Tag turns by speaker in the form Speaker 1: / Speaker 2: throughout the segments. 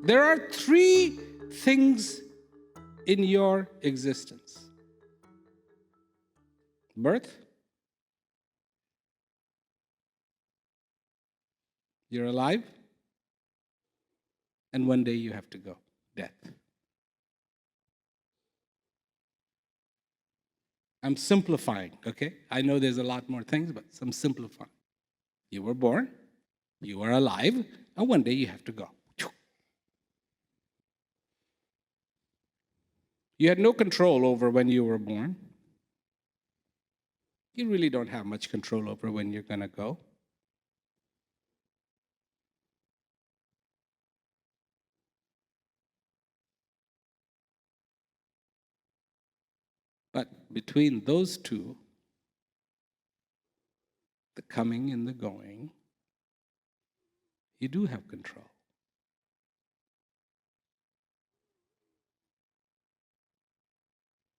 Speaker 1: There are three things in your existence: birth, you're alive, and one day you have to go, death. I'm simplifying, okay? I know there's a lot more things, but I'm simplifying. You were born, you are alive, and one day you have to go. You had no control over when you were born. You really don't have much control over when you're going to go. But between those two, the coming and the going, you do have control.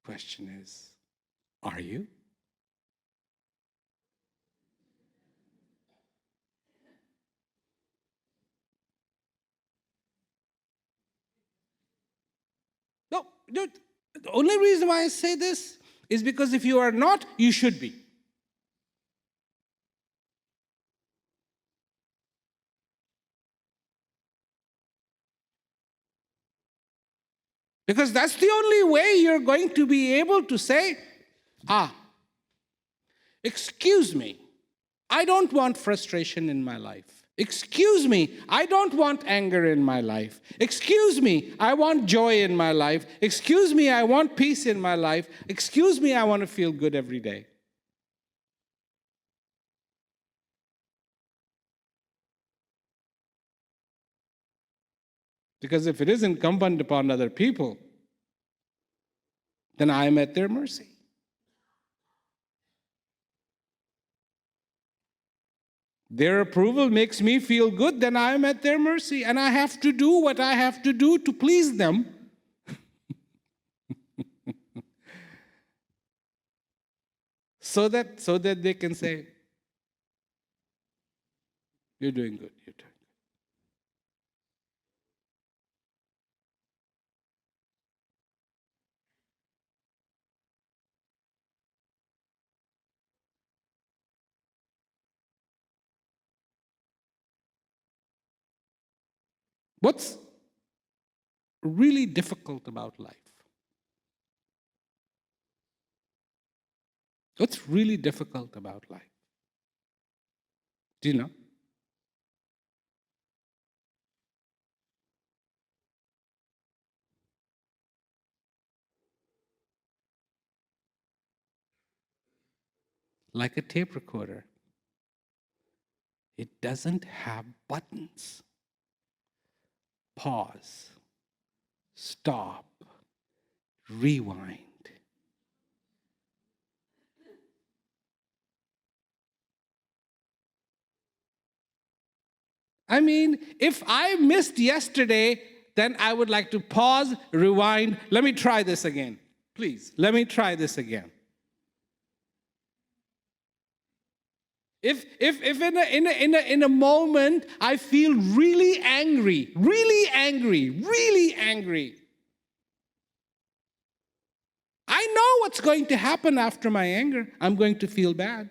Speaker 1: Question is, are you? No, the only reason why I say this is because if you are not, you should be. Because that's the only way you're going to be able to say, excuse me, I don't want frustration in my life. Excuse me, I don't want anger in my life. Excuse me, I want joy in my life. Excuse me, I want peace in my life. Excuse me, I want to feel good every day. Because if it is incumbent upon other people, then I am at their mercy. Their approval makes me feel good, then I am at their mercy. And I have to do what I have to do to please them. so that they can say, you're doing good, you're doing good. What's really difficult about life? What's really difficult about life? Do you know? Like a tape recorder, it doesn't have buttons. Pause, stop, rewind. I mean, if I missed yesterday, then I would like to pause, rewind. Let me try this again. Please, let me try this again. If in a moment I feel really angry, I know what's going to happen after my anger. I'm going to feel bad.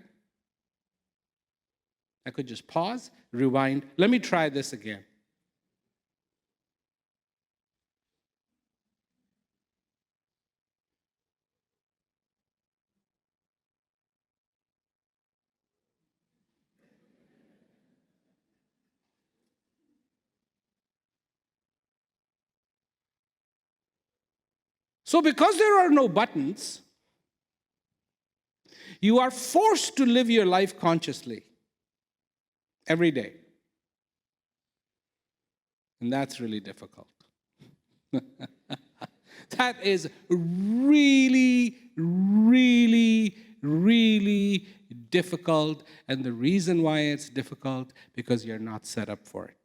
Speaker 1: I could just pause, rewind. Let me try this again. So because there are no buttons, you are forced to live your life consciously every day. And that's really difficult. That is really, really, really difficult. And the reason why it's difficult, because you're not set up for it.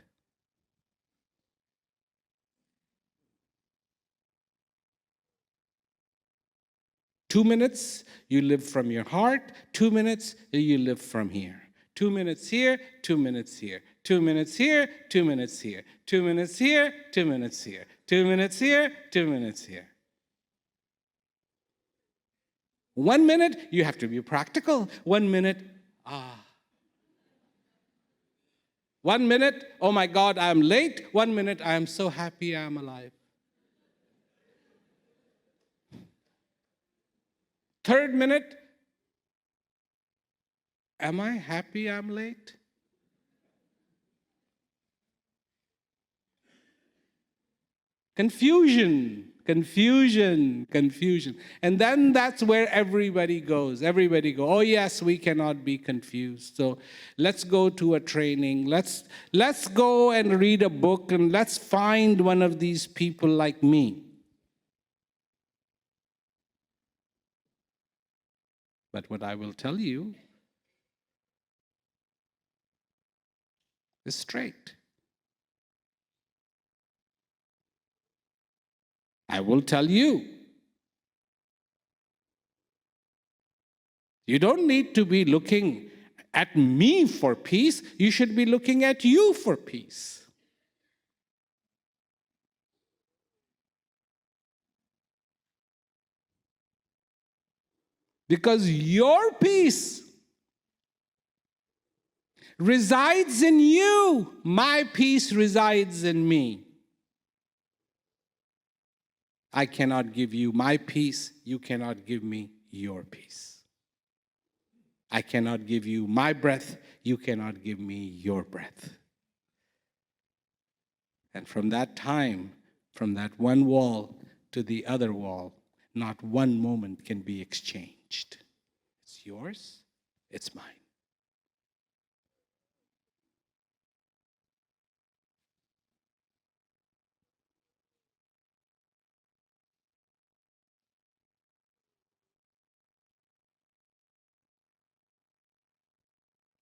Speaker 1: 2 minutes, you live from your heart. 2 minutes, you live from here. 2 minutes here, 2 minutes here. 2 minutes here, 2 minutes here, 2 minutes here, 2 minutes here, 2 minutes here, 2 minutes here. 1 minute, you have to be practical. 1 minute, 1 minute, oh my God, I'm late. 1 minute, I am so happy I'm alive. Third minute, am I happy I'm late? Confusion. And then that's where everybody goes. Oh yes, we cannot be confused. So let's go to a training. Let's go and read a book, and let's find one of these people like me. But what I will tell you is straight. I will tell you. You don't need to be looking at me for peace. You should be looking at you for peace. Because your peace resides in you. My peace resides in me. I cannot give you my peace. You cannot give me your peace. I cannot give you my breath. You cannot give me your breath. And from that time, from that one wall to the other wall, not one moment can be exchanged. It's yours, it's mine.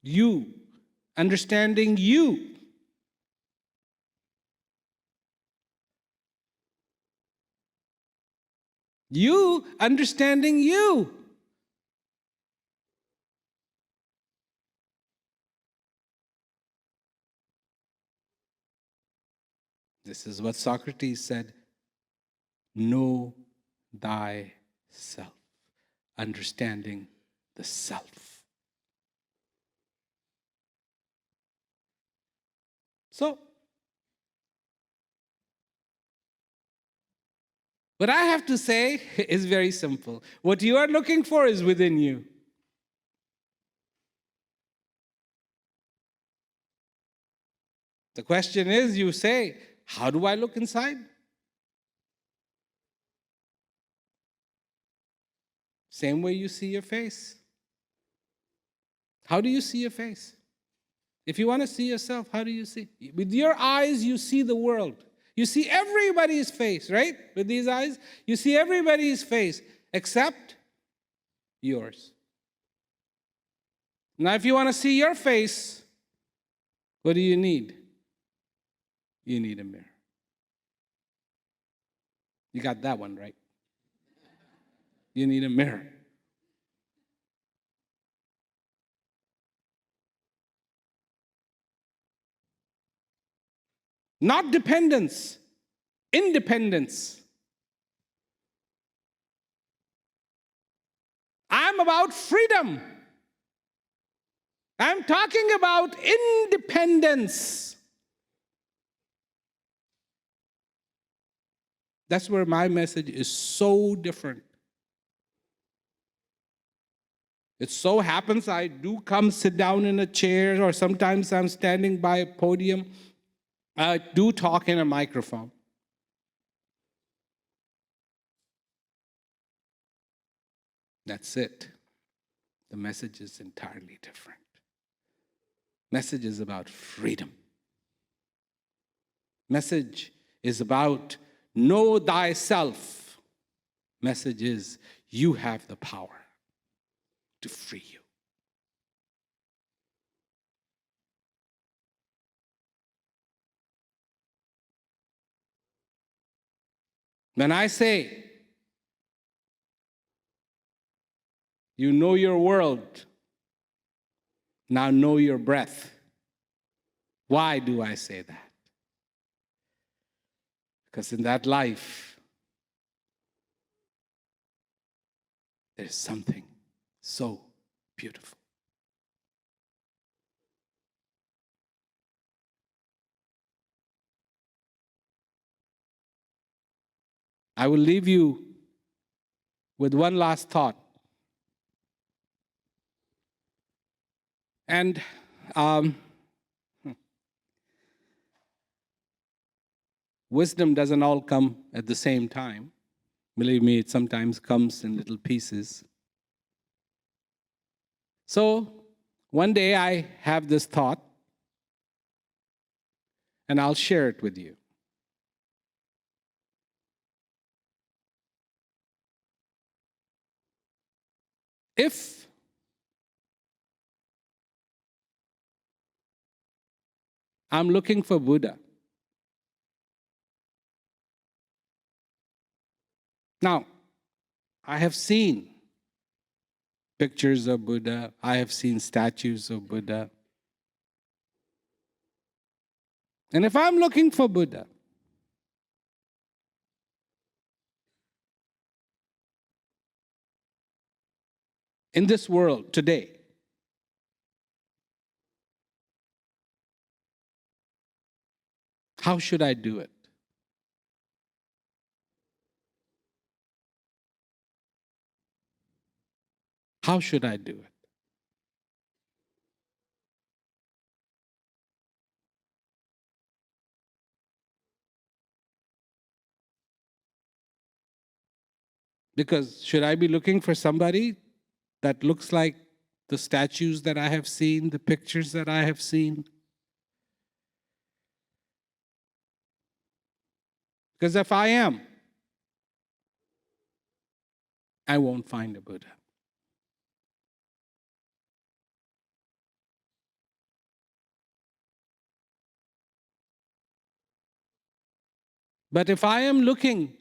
Speaker 1: You, understanding you. You, understanding you. This is what Socrates said. Know thyself. Understanding the self. So, what I have to say is very simple. What you are looking for is within you. The question is, you say, how do I look inside? Same way you see your face. How do you see your face? If you want to see yourself, how do you see? With your eyes, you see the world. You see everybody's face, right? With these eyes, you see everybody's face except yours. Now, if you want to see your face, what do you need? You need a mirror. You got that one right. You need a mirror. Not dependence, independence. I'm about freedom. I'm talking about independence. That's where my message is so different. It so happens I do come sit down in a chair, or sometimes I'm standing by a podium. I do talk in a microphone. That's it. The message is entirely different. Message is about freedom. Message is about know thyself. Message is you have the power to free you. When I say, you know your world, now know your breath. Why do I say that? Because in that life, there's something so beautiful. I will leave you with one last thought. And wisdom doesn't all come at the same time. Believe me, it sometimes comes in little pieces. So one day I have this thought, and I'll share it with you. If I'm looking for Buddha, now I have seen pictures of Buddha, I have seen statues of Buddha. And if I'm looking for Buddha, in this world today, how should I do it? How should I do it? Because should I be looking for somebody that looks like the statues that I have seen, the pictures that I have seen? Because if I am, I won't find a Buddha. But if I am looking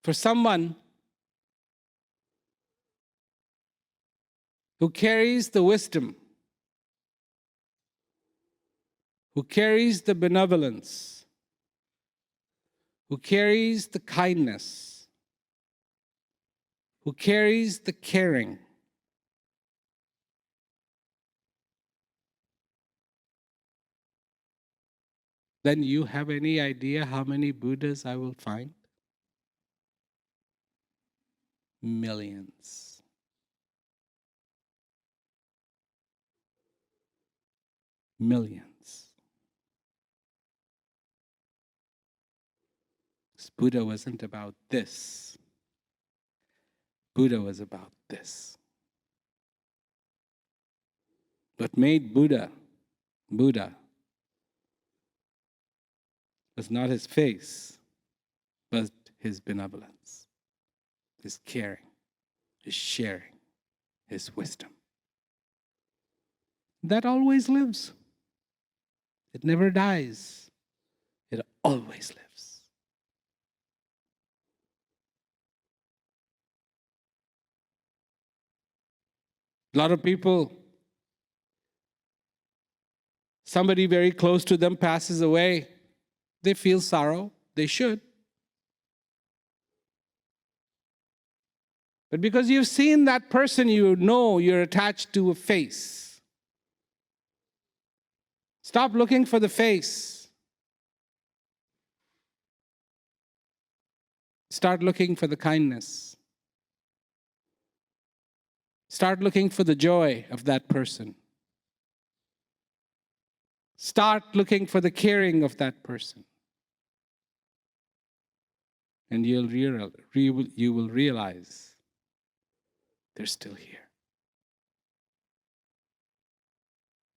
Speaker 1: for someone who carries the wisdom, who carries the benevolence, who carries the kindness, who carries the caring, then you have any idea how many Buddhas I will find? Millions. Millions. This Buddha wasn't about this. Buddha was about this. What made Buddha Buddha was not his face, but his benevolence, his caring, his sharing, his wisdom. That always lives. It never dies. It always lives. A lot of people, somebody very close to them passes away, they feel sorrow. They should. But because you've seen that person, you know you're attached to a face. Stop looking for the face. Start looking for the kindness. Start looking for the joy of that person. Start looking for the caring of that person. And you will realize they're still here.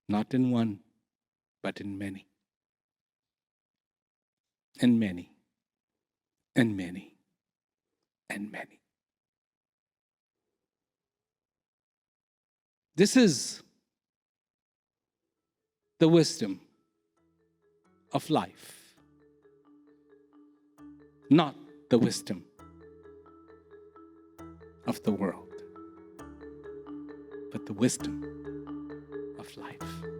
Speaker 1: Not in one, but in many. And many. And many. And many. This is the wisdom of life, not the wisdom of the world. but the wisdom of life.